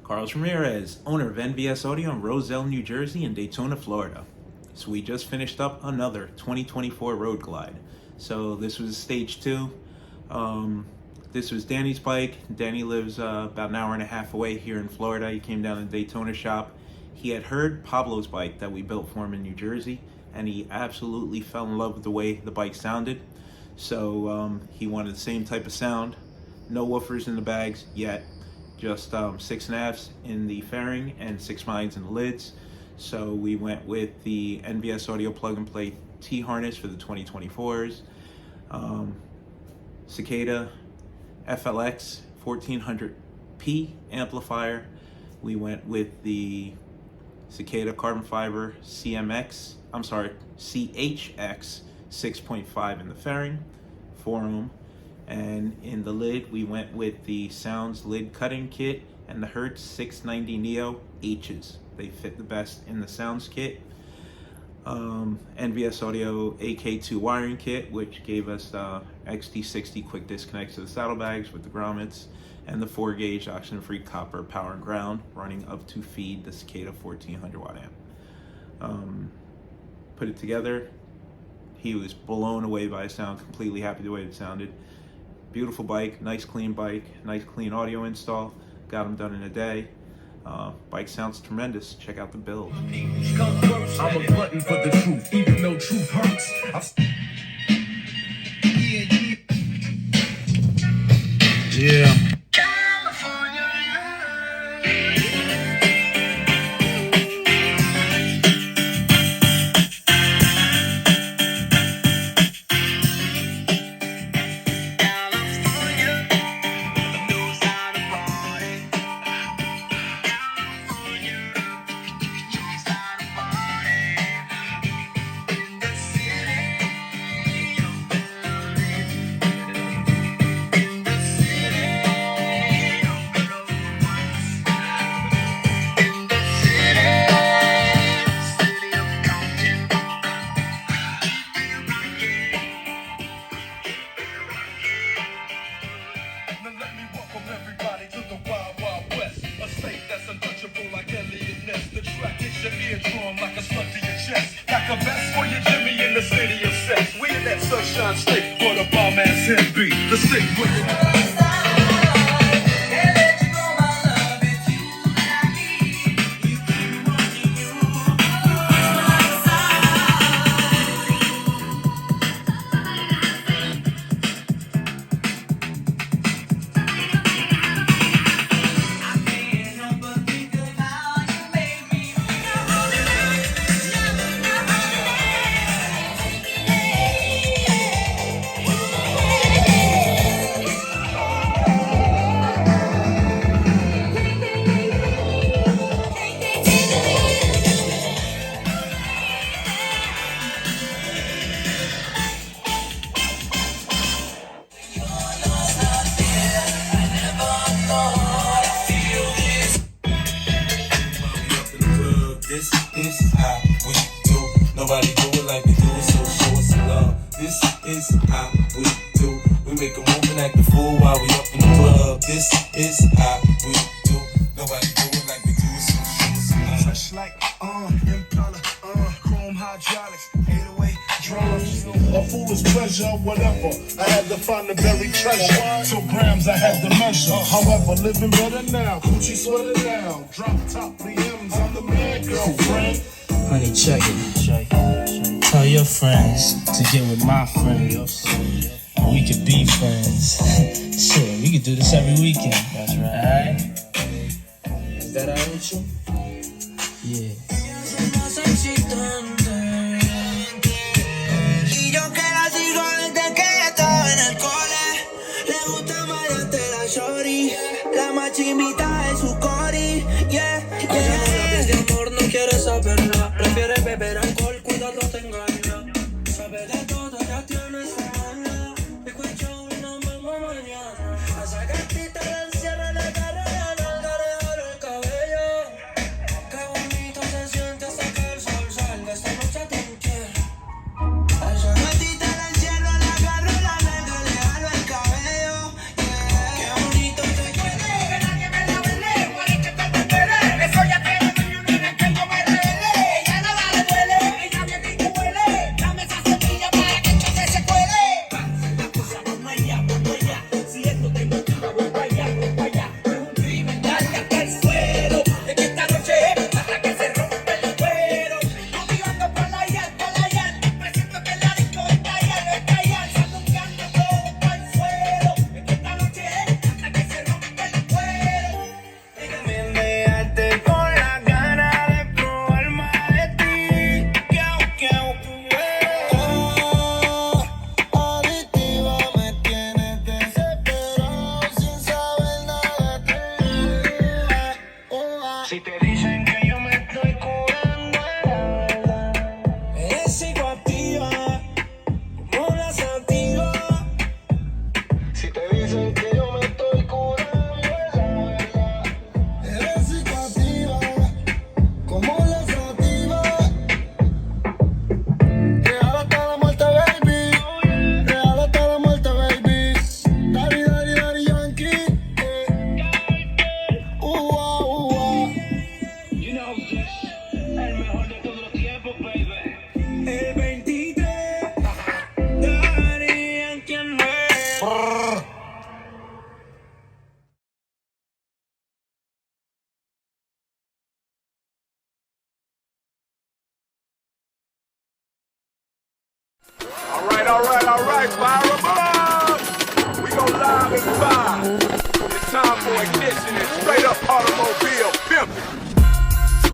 Carlos Ramirez, owner of NVS Audio in Roselle, New Jersey and Daytona, Florida. So we just finished up another 2024 Road Glide. So this was stage 2. This was Danny's bike. Danny lives about an hour and a half away here in Florida. He came down to the Daytona shop. He had heard Pablo's bike that we built for him in New Jersey, and he absolutely fell in love with the way the bike sounded. So he wanted the same type of sound. No woofers in the bags yet. Just 6.5s in the fairing and 6 mines in the lids. So we went with the NVS Audio plug and play T harness for the 2024s. Cicada FLX 1400p amplifier. We went with the Cicada carbon fiber CHX 6.5 in the fairing, 4 ohm. And in the lid, we went with the SOUNDZ lid cutting kit and the Hertz 690 Neo H's. They fit the best in the SOUNDZ kit. NVS Audio AK2 wiring kit, which gave us XT60 quick disconnects to the saddlebags with the grommets, and the 4-gauge oxygen-free copper power and ground running up to feed the Cicada 1400 watt amp. Put it together. He was blown away by the sound, completely happy the way it sounded. Beautiful bike, nice clean audio install. Got him done in a day. Bike sounds tremendous. Check out the build. I'm a glutton for the truth, even though truth hurts. Yeah. Sunshine State, for the bomb ass NB, the stick with it. This is how we do. Nobody do it like we do it, so show us some love. This is how we do. We make a move and act a fool while we up in the club. This is how we do. Nobody do it like we do it, so show us some love. Fresh like Impala, chrome hydraulics, 808 drums. A foolish pleasure, whatever. I had to find the buried treasure. 2 grams I had to measure. However, living better now. Coochie sweater now. Drop top BMs, I'm the man, girlfriend. Honey, check it. Tell your friends to get with my friends. And we could be friends. Shit, we could do this every weekend. That's right. Alright? Is that alright with you? Yeah. La más chimita de su cori, yeah, yeah. De amor no quiere saberla, prefiere beber alcohol cuando no te engaña. Sabe de todo, ya tiene su maña. Escucha una mamá mañana. A esa gatita la encierra, le agarra la nalga, le jala el cabello. Qué bonito se siente hasta que el sol salga. Esta noche te quiero. A esa gatita la encierro, le agarro la nalga, le jalo el cabello. Yeah. Qué bonito te quiero. Que nadie me la vende, igual es que te right, fire 'em up! We go live and fire. It's time for ignition and straight up automobile pimping.